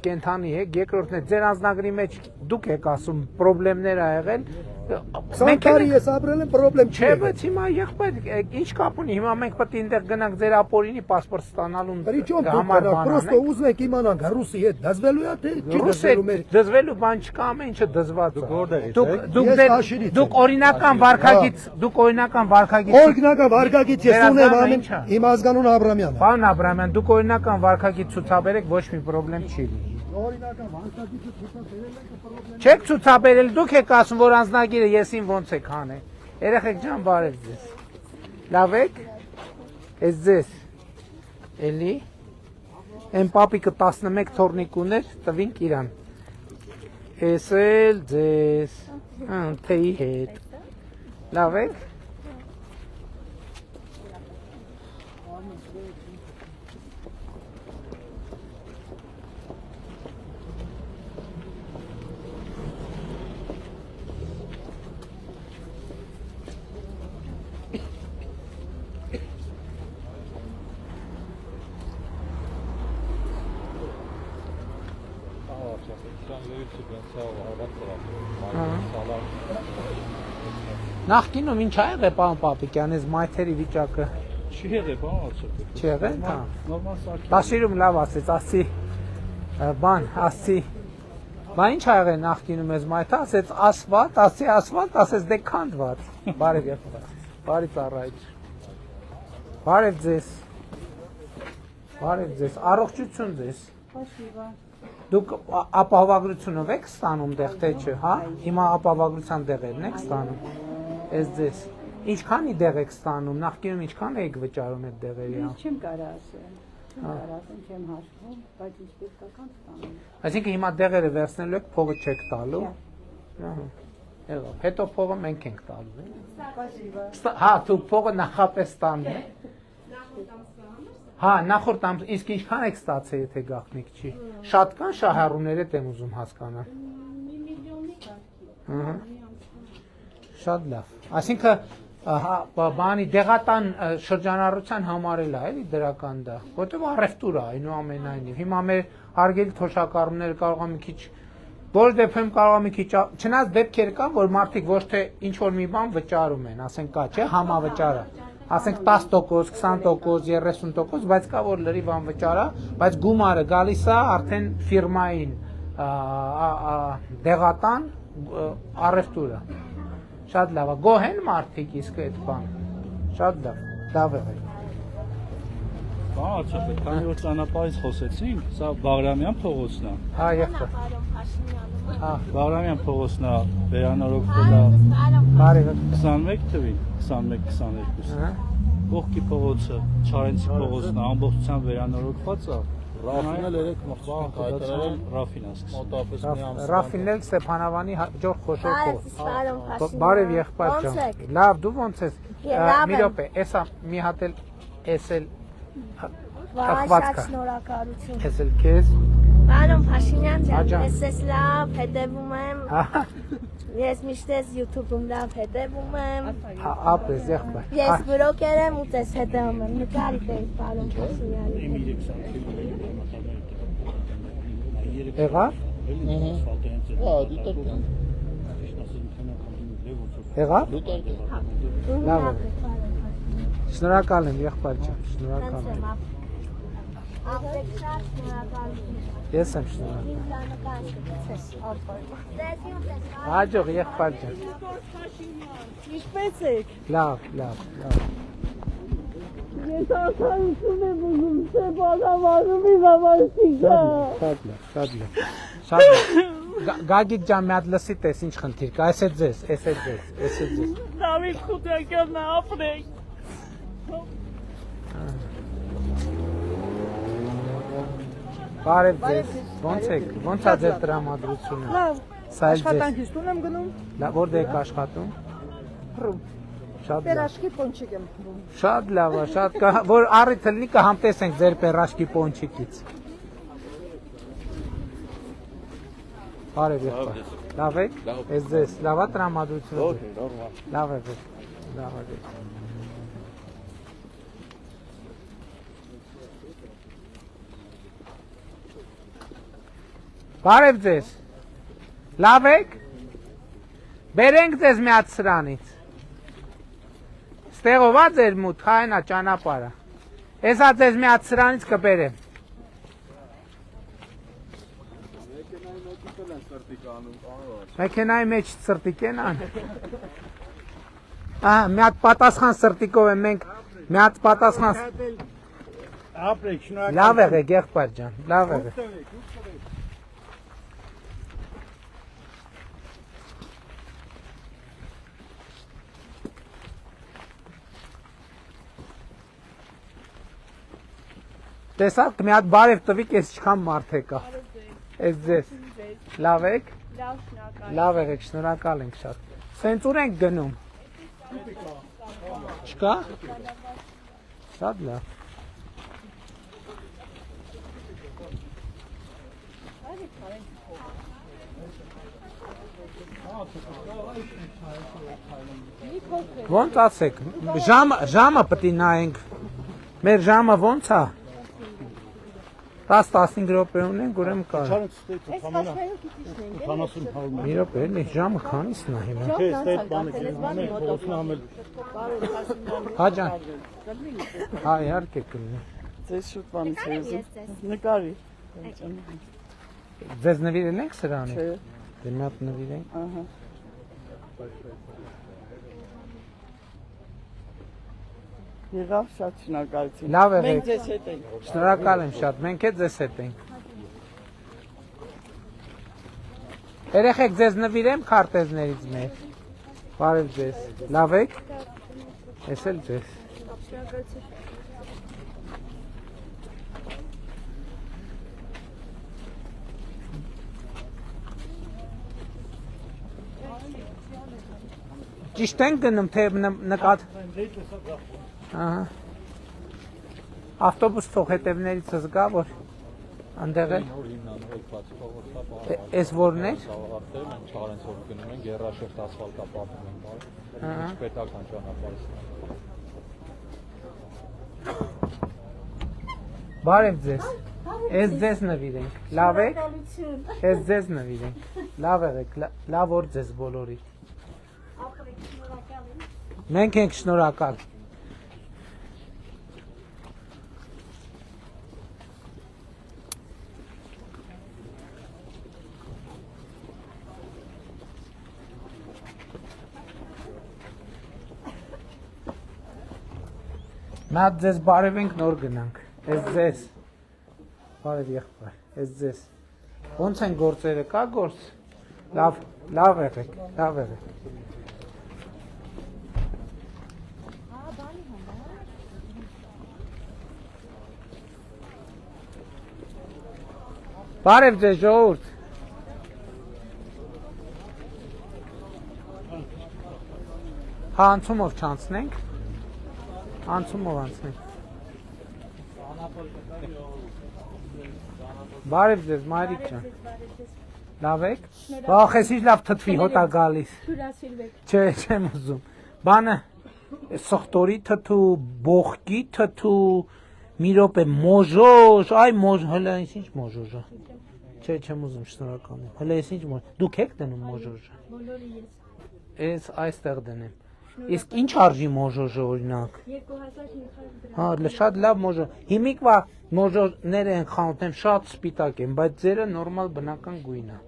կենթանի եք, երկրորդն է ձեր անձնագրի մեջ դուք եք ասում պրոբլեմներ ա եղել, 20 տարի ես ապրել եմ, պրոբլեմ Չէ, չի։ բայց հիմա եղբայր, ինչ կապ ունի, հիմա մենք պետք է այնտեղ գնանք ձեր ապօրինի պասպորտ ստանալուն Причем тут համար просто ուզենք իմանանք ռուսի հետ դզվելու է թե չի Ռուս դզվելու մեր։ դզվելու բան չկա, ամեն ինչը դզված է։ Ես Աշիրից եմ։ Դուք օրինական վարքագիծ, Օրգնական վարկագիծ ես ունեմ Վերադառնա ամեն ինչա։ իմ ազգանուն Աբրամյանը։ Պարոն Աբրամյան, դուք օրինական վարքագիծ ցուցաբերեք, ոչ մի պրոբլեմ չի լինի։ Օրինական վարկագիծը ցուցաբերել եք պրոբլեմ։ Չեք ցուցաբերել, դուք եք ասում, որ անձնագիրը եսին ոնց եք հանել։ Երեխեք ջան, բարև ձեզ։ Լավ եք։ Էս ձեզ։ Էլի։ Այն պապիկը 11 թորնիկ ուներ, տվինք իրան։ Էս էլ ձեզ։ Թեյի հետ։ Լավ եք։ Նախկինում ինչ ա եղել պարոն Պապիկյան, այս մայթերի վիճակը։ Չի եղել, բան ասել։ Չի եղել, հա։ Նորմալ սարքի։ Տաշիրում լավ ասեց, ասի բան, ասի։ Բա ինչ ա եղել նախկինում այս մայթը, ասեց ասֆալտ, ասի ասֆալտ, ասեց դե քանդված։ Բարև եղբայր։ Բարի ծառայիչ։ Բարև ձեզ։ Բարև ձեզ, առողջություն ձեզ։ Դուք ապահովագրությունով եք ստանում դեղ թե չէ, հա? Հիմա ապահովագրության դեղերն եք ստանում։ Այս ձեզ։ Ինչքանի դեղ եք ստանում, նախկինում ինչքան եք վճարում այդ դեղերի։ Չեմ կարող ասել։ Չեմ կարող ասել, չեմ հաշվում, բայց ինչպես կական ստանում։ Այսինքն հիմա դեղերը վերցնելու եք, փողը չեք տալու։ Ահա։ Եղավ։ Հետո փողը մենք ենք տալու։ Հա, դուք փողը նախապես տանում եք։ Հա, նախորդ իսկ ինչքան եք ստացել, եթե գաղտնիք չի։ Շատ կան շահառուները եմ ուզում հասկանալ։ Մի միլիոնի կարգի։ Ահա։ Շատ լավ։ Այսինքն բանի դեղատան շրջանառության համար էլ է, էլի դրական դա, որտեղ առևտուր է այնուամենայնիվ։ Հիմա մեր հարգելի թոշակառուները կարող են մի քիչ Որ դեպքում կարող է մի քիչ, չնայած դեպքեր կան, որ մարդիկ ոչ թե ինչ որ մի բան վճարում են, ասենք կա, չէ, համավճարը, ասենք 10%, 20%, 30%, բայց կա որ լրիվ անվճարա, բայց գումարը գալիս է արդեն ֆիրմային դեղատան առևտուրը։ Շատ լավ է, գոհ են մարդիկ իսկ այդ բան։ Շատ լավ է։ Բան աչափ, քանի որ ճանապարհից խոսեցինք, սա Բաղրամյան փողոցն է։ Հա, եղբայր։ Հա, Բաղրամյան փողոցն է, վերանորոգվել է 21 թվին, 21-22։ Հա։ Կողքի փողոցը, Չարենցի փողոցն է, ամբողջությամբ վերանորոգված է։ Ռաֆինն էլ երեք մղցանք հայտարարել Ռաֆինը սկսել։ մոտավորապես մի ամսվա։ Ռաֆինն էլ Ստեփանավանի ջոր խոշոր։ Բարև, Բարև եղբայր ջան։ Լավ, դու ոնց ես։ Մի րոպե, էսա մի հատ էլ էսել Վարաշատ շնորհակալություն։ Էսել քեզ։ Պարոն Փաշինյան ջան, ես լավ հետևում եմ։ Ես միշտ YouTube-ում լավ հետևում եմ։ Ապրես եղբայր։ Ես բրոկեր եմ ու ես հետևում եմ։ Նկարի տես պարոն Փաշինյանի։ Եղավ։ Հա, դիտեք։ Եղավ։ Դիտեք։ Լավ է։ Շնորհակալ եմ եղբայր ջան, շնորհակալ եմ։ Ես եմ շնորհակալ։ Հաջող եղբայր ջան։ Ինչպես եք։ Լավ։ Ես արտարություն եմ ուզում, թե բանավանում իմ ամասիկա։ Շատ լավ։ Գագիկ ջան մի հատ լսի տես ինչ խնդիր կա, էս է ձեզ։ Դավիթ Խուտյակյանն է ապրեք։ Բարև ձեզ, ոնց է ձեր տրամադրությունը։ Լավ, աշխատանքից տուն եմ գնում։ Լավ, որտեղ եք աշխատում։ Հռում։ Շատ լավ։ Պերաշկի պոնչիկ եմ հռում։ Շատ լավ է, որ առիթ լինի կհամտեսենք ձեր պերաշկի պոնչիկից։ Բարև եղբայր։ Լավ եք։ Ես ձեզ լավ է տրամադրությունը։ Լավ է։ Բարև ձեզ, լավ եք, բերենք ձեզ մի հատ սրանից, ստեղով է ձեր մութ, հայնա ճանապարհը, ես հա ձեզ մի հատ սրանից կբերեմ։ Մեքենայի մեջ սրտիկ են ան։ Մի հատ պատասխան սրտիկով եմ մենք, մի հատ պատասխան։ Ապրեք, շնորհակալ։ Լավ եղեք եղբայր ջան, լավ եղեք։ Տեսակ մի հատ բարև տվիք, ես չքան մարդ եկա։ Ես ձեզ։ Լավ եք։ Լավ եղեք, շնորհակալ ենք շատ։ Սենց ուր ենք գնում։ Չկա։ Շատ լավ։ Ոնց ասեք, ժամը պետք է նայենք։ Մեր ժամը ոնց է։ 10-15 րոպե ունենք, ուրեմն կա։ Չարը ստեյքը կամենա 80 հարում։ Մի րոպե, էլի ժամը քանիսն է հիմա։ Չէ, ստեյք բանը կլինի, փողոցն ամել։ Հաջան։ Հա, իհարկե կլինի։ Ձեզ շուտ բանից եմ նկարի։ Ձեզ նվիրել ենք սրանի։ Չէ։ Դե մի հատ նվիրենք։ Ահա։ Եղավ շատ շնորհակալություն։ Լավ եղեք։ Մենք ձեզ հետ ենք։ Շնորհակալ եմ շատ, մենք էլ ձեզ հետ ենք։ Երեխեք ձեզ նվիրեմ քարտեզներից մեր։ Բարև ձեզ։ Լավ եք։ Ես էլ ձեզ։ Ճիշտ ենք գնում, թե նկատ։ Ահա։ Ավտոբուս թող հետևներիցս գա, որ այնտեղ է։ Էս որն է։ Սավառատներն են Չարենցով գնում են, Գերաշերտ ասֆալտա պատում են, բարի։ Պետական ճանապարհից։ Բարև ձեզ։ Էս ձեզ նվիրենք։ Լավ եք։ Էս ձեզ նվիրենք։ Լավ եղեք, լավ օր ձեզ բոլորի։ Մենք ենք շնորհակալ։ Նա ձեզ բարև ենք, նոր գնանք։ Էս ձեզ։ Բարև եղբայր, էս ձեզ։ Ոնց են գործերը, կա գործ։ Լավ եղեք, լավ եղեք։ Բարև ձեզ ժողովուրդ։ Հա անցումով չանցնենք։ Անցումով անցնենք։ Բարև ձեզ մայրիկ ջան։ Լավ եք։ Վախեցի լավ թթվի հոտա գալիս։ Չէ, չեմ ուզում։ Բանը սխտորի թթու, բողկի թթու, մի րոպե մոժոժ, այ մոժ, հələ այս ինչ մոժոժը։ Չէ, չեմ ուզում, շնորհակալ եմ։ Հələ այս ինչ մոժ։ Դուք եք դնում մոժոժը։ Բոլորը ես։ Էս այստեղ դնեմ։ Իսկ ինչ արժի մոժոժը օրինակ։ 2500 դրամ։ Հա, շատ լավ մոժոժ։ Հիմիկվա մոժոժները են խանութեմ շատ սպիտակ են, բայց ձերը նորմալ բնական գույն է։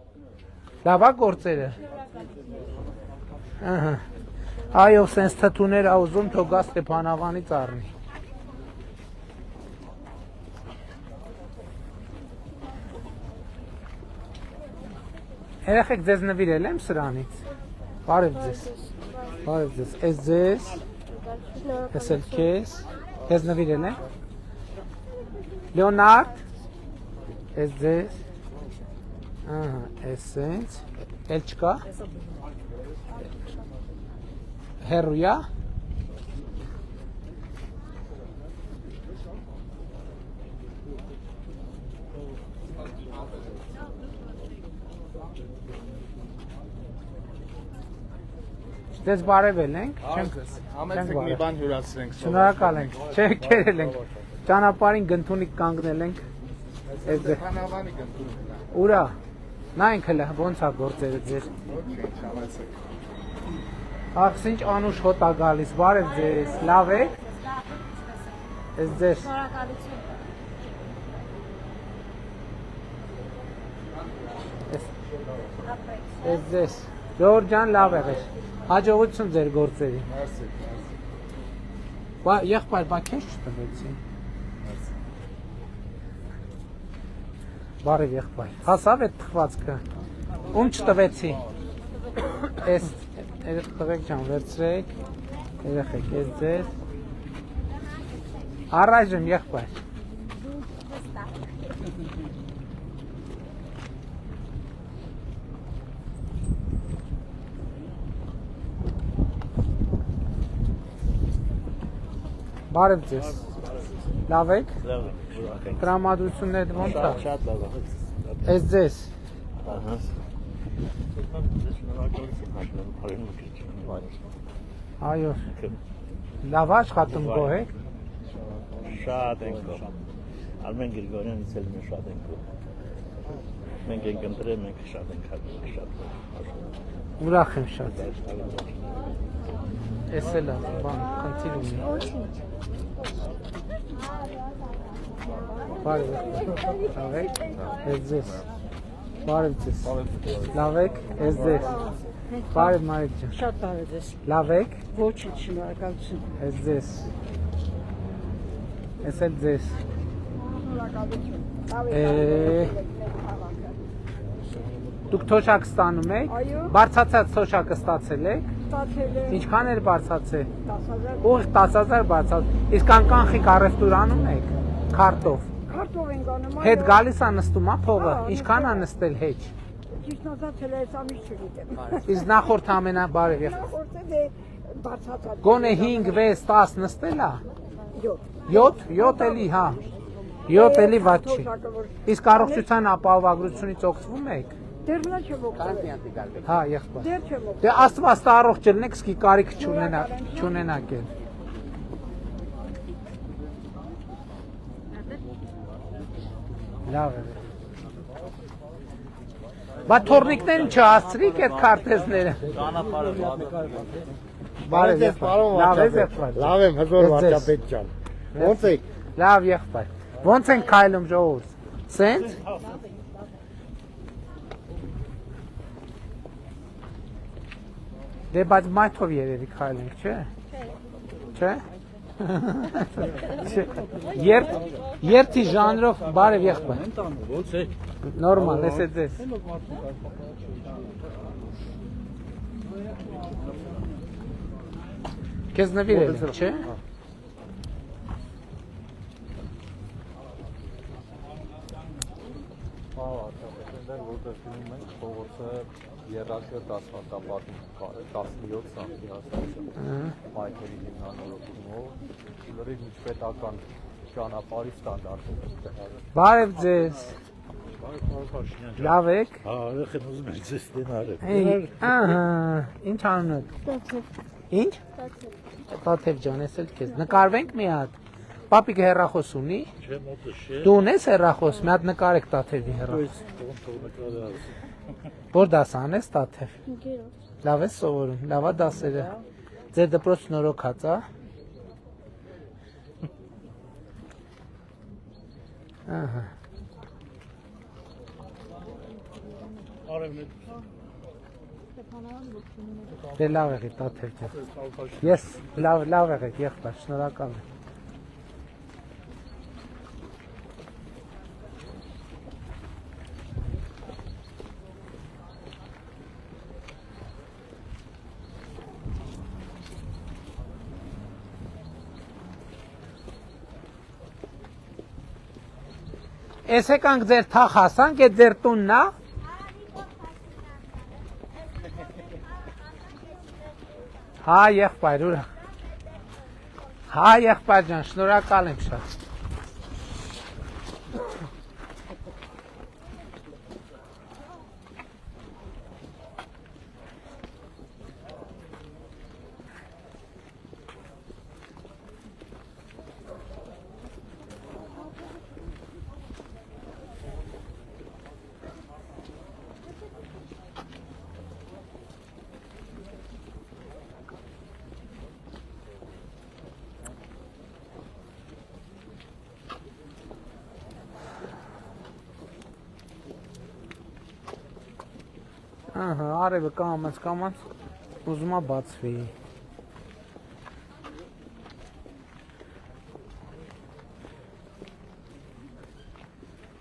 Լավ է գործերը։ Ահա։ Այո, սենց թթուներ ա ուզում, թող գա Ստեփանավանից առնի։ Երեխեք ձեզ նվիրել եմ սրանից։ Բարև ձեզ։ Բարև ձեզ։ Էս ձեզ։ Էս էլ քեզ։ Ձեզ նվիրել եմ։ Լեոնարդ։ Էս ձեզ։ Ահա, էս սենց։ Էլ չկա։ Հերույա։ Ձեզ բարևել ենք, համեցեք մի բան հյուրացրենք։ Շնորհակալ ենք, չէ, կերել ենք, ճանապարհին գնդունիկ կանգնել ենք։ Ստեփանավանի գնդունիկն է։ Ուրա, նայենք հələ ոնց է գործերը ձեր։ Ախս ինչ անուշ հոտ է գալիս, բարև ձեզ, լավ եք։ Էս ձեր։ Շնորհակալություն։ Էս ձեզ։ Ժողովուրդ ջան, լավ եղեք։ Հաջողություն ձեր գործերի։ Մերսի։ Եղբայր, բա քեզ չտվեցին։ Բարև եղբայր։ Հասավ այդ թխվածքը։ Ում չտվեցի։ Էս տղեկ ջան, վերցրեք։ Երեխեք, էս ձեզ։ Առայժմ եղբայր։ Բարև ձեզ։ Լավ եք։ Լավ եք։ Տրամադրությունները ոնց է։ Շատ լավ է։ Էս ձեզ։ Ահա։ Այո։ Լավ աշխատում գոհ եք։ Շատ ենք գոհ։ Արմեն Գրիգորյանից էլ մենք շատ ենք։ Մենք ենք ընտրել, մենք շատ ենք շատ։ Ուրախ եմ շատ։ Էս էլ է, բան, խնդիր ունի։ Բարև եք, բարև ձեզ։ Լավ եք, ես ձեզ։ Բարև Մարիկ ջան։ Շատ բարև ձեզ։ Լավ եք։ Ոչինչ, շնորհակալություն։ Ես ձեզ։ Ես էլ ձեզ։ Դուք թոշակ ստանում եք։ Բարձացած թոշակը ստացել եք։ Ինչքան էր բարձացել։ 10,000։ Ուղիղ 10,000 բարձած։ Իսկ անկանխիկ առևտուր անում եք քարտով։ Քարտով ենք անում։ Հետ գալիս է նստում, հա փողը։ Ինչքան է նստել հետ։ Ճիշտ ասած էլ այս ամիս չգիտեմ։ Իսկ նախորդ ամենաբարև եղավ։ Նախորդը դե բարձացած։ Գոնե 5, 6, 10 նստել է։ 7։ 7 էլի, հա։ 7 էլի վատ չի։ Իսկ առողջության ապահովագրությունից օգտվում եք։ Դեռ նա չեմ օգտվել։ Հա, եղբայր։ Դեռ չեմ օգտվել։ Դե Աստված տա առողջ ելնեք, սկի կարիք չունենաք էլ։ Լավ է։ Բա թորնիկներին չհասցրիք այդ քարտեզները։ Բարև եղբայր։ Լավ եք եղբայր։ Լավ եմ, հզոր վարչապետ ջան։ Ոնց եք։ Լավ եղբայր։ Ոնց են քայլում ժողովուրդ։ Սենց։ Դե բայց մայթով երևի քայլենք, չէ։ Չէ։ Երթի ժանրով բարև եղբայր։ Ոնց է։ Նորմալ, ես է ձեզ։ Քեզ նվիրել եմ, չէ։ Որտեղ գնում ենք փողոցը երրակերտ ասֆալտապատում 17 սանտի հասարակություն մայքերի հիմնանորոգումով լրիվ միջպետական ճանապարհի ստանդարտով։ Բարև ձեզ։ Լավ եք։ Հա, ախր ուզում եմ ձեզ տենալ։ Ահա, ինչ անունդ։ Ինչ։ Տաթև ջան, ես էլ քեզ նկարվենք մի հատ։ Պապիկ հեռախոս ունի։ Չէ, մոտս չէ։ Դու ունես հեռախոս, մի հատ նկարեք Տաթևի հեռախոս։ Որ դաս անես Տաթև։ Լավ է սովորում, լավա դասերը։ Ձեր դպրոց նորոգած, հա։ Ահա։ Դե լավ եղեք Տաթև ջան։ Ես լավ եղեք եղբայր, շնորհակալ եմ։ Էս եկանք ձեր թախ հասանք, էդ ձեր տունն է։ Հա, եղբայր, ուրա։ Հա, եղբայր ջան, շնորհակալ եմ շատ։ Ահա, արևը կամաց ուզում է բացվի։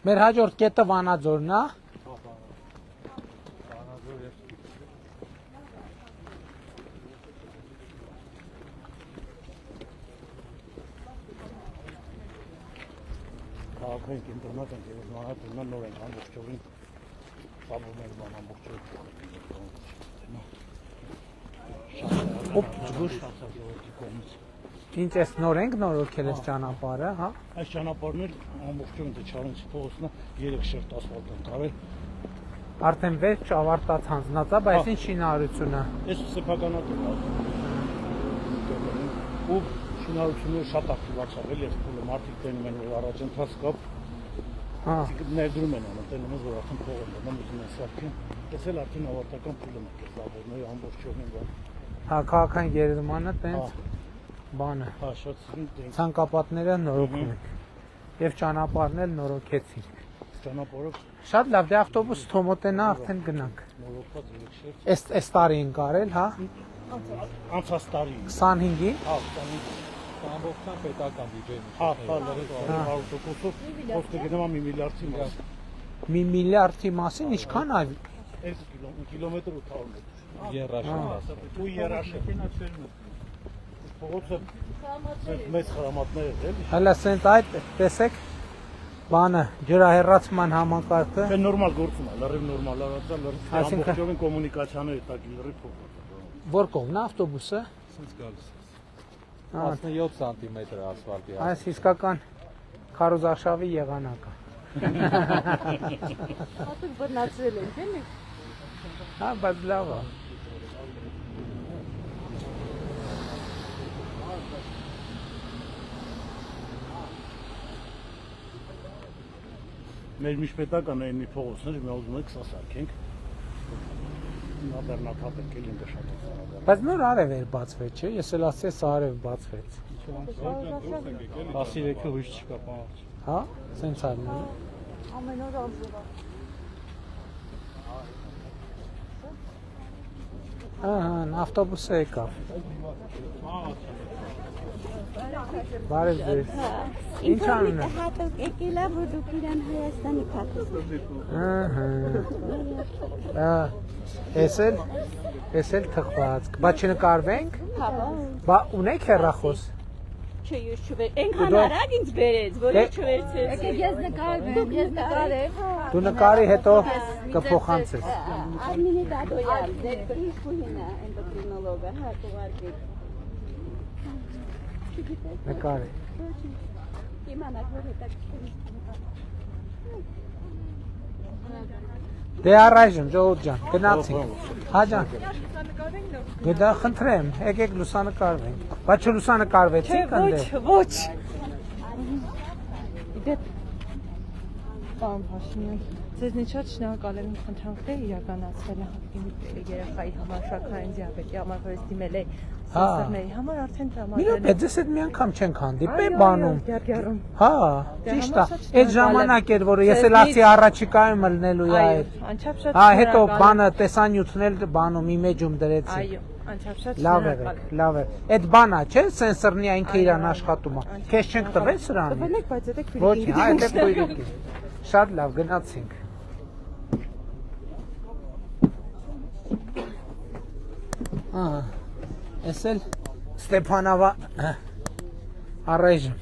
Մեր հաջորդ կետը Վանաձորն է։ Քաղաքային կենտրոնակ ենք եւ Վանաձորն նոր ենք ամբողջովին Պապում են բան ամբողջովին։ Օպ, զգուշ։ Ինչ ես նոր ենք նորոգել ես ճանապարհը, հա։ Այս ճանապարհն էլ ամբողջովին դե Չարենցի փողոցն է 3 շերտ ասֆալտ են կարել։ Արդեն վերջ ավարտած հանձնած է, բայց ինչ շինարարություն է։ Այս սեփականատուն է։ Ու շինարարությունը շատ ակտիվացավ էլ այս փուլը մարդիկ տենում են որ առաջընթաց կապ Ներդրում են անում, տենում ես որ արդեն փողը դնում ուզում են սարքին, ես էլ արդեն ավարտական փուլը մեկես լավորնոյի ամբողջովին բան։ Հա, քաղաքային գերեզմանը տենց բանը։ Հա, շատ սիրուն Ցանկապատները նորոգում ենք։ Եվ ճանապարհն էլ նորոգեցինք։ ճանապարհը Շատ լավ, դե ավտոբուս թոմոտենա արդեն գնանք։ նորոգված երեք շերտ։ Այս տարի ենք արել, հա։ Անցած տարի։ 25-ին։ Հա, 25-ին։ Ամբողջական պետական բյուջեին։ Հա, լրիվ 100%-ով խոսքը գնում է 1 միլիարդի մասին։ 1 միլիարդի մասին ինչքան այ 2 կիլոմետր 800 մետր։ Երաշը։ Ու երաշը։ Փողոցը մեծ խրամատներ էլ։ Հələ սենց այդ տեսեք բանը ջրահեռացման համակարգը։ Դա նորմալ գործում է, լրիվ նորմալ արածա, լրիվ ամբողջովին կոմունիկացիաները տակի լրիվ փոխված։ Որ կողմն է ավտոբուսը։ Սենց գալիս է։ 17 սանտիմետր ասֆալտի։ Այս իսկական քարոզարշավի եղանակ է։ Հատուկ բռնացրել ենք, էլի։ Հա, բայց լավ է։ Մեր միջպետական այն մի փողոցներ, մենք ուզում ենք սա սարքենք։ Նա բեռնաթափ էլ ինքը շատ է։ Բայց նոր արև էր բացվեց, չէ՞։ Ես էլ ասացի սա արև բացվեց։ Ասիրեքը հույս չկա, բան։ Հա, սենց արն է։ Ամեն օր անձով։ Ահա, ավտոբուսը եկավ։ Բարև ձեզ։ Ինչ անում եք։ Հատուկ եկել է, որ դուք իրան Հայաստանի փաթեթ։ Ահա։ Էս էլ թխված։ Բա չնկարվենք։ Բա ունեք հեռախոս։ Չէ, ես չվեր։ Այնքան արագ ինձ բերեց, որ ես չվերցեցի։ Ես նկարվեմ, ես նկարեմ։ Դու նկարի հետո կփոխանցես։ Արմինե Դադոյան, դեպքից քույնա, էնդոկրինոլոգը, հա, կուղարկի։ Նկարի։ Իմանաք, որ հետաքրքիր։ Դե առայժմ ժողովուրդ ջան, գնացինք։ Հա ջան։ Գետա խնդրեմ, եկեք լուսանկարվենք։ Բայց չլուսանկարվեցիք ընդ։ Ոչ։ Իդեպ Պարոն Փաշինյան, ձեզնից շատ շնորհակալ եմ խնդրանքները իրականացրել իմ երեխայի համար շաքարային դիաբետի համար, որ ես դիմել եմ սենսորների համար արդեն տրամադրել։ Մի րոպե, դες այդ միանգամ չենք հանդիպել բանում։ Գերգերում։ Հա, ճիշտ է։ Այդ ժամանակ էր, որ ես էլ ասի առաջիկայում լնելու է այդ։ Անչափ շատ Հա, հետո բանը տեսանյութն էլ բանում իմեջում դրեցի։ Այո, անչափ շատ Լավ է, լավ է։ Այդ բանա, չէ՞, սենսորնի այնքը իրան աշխատում է։ Քեզ չենք տվել սրան։ Տվեք, բայց դե Ոչ, հա, դե քույրիկի։ Շատ լավ, գնացինք։ Ահա, էս էլ Ստեփանավա առայժմ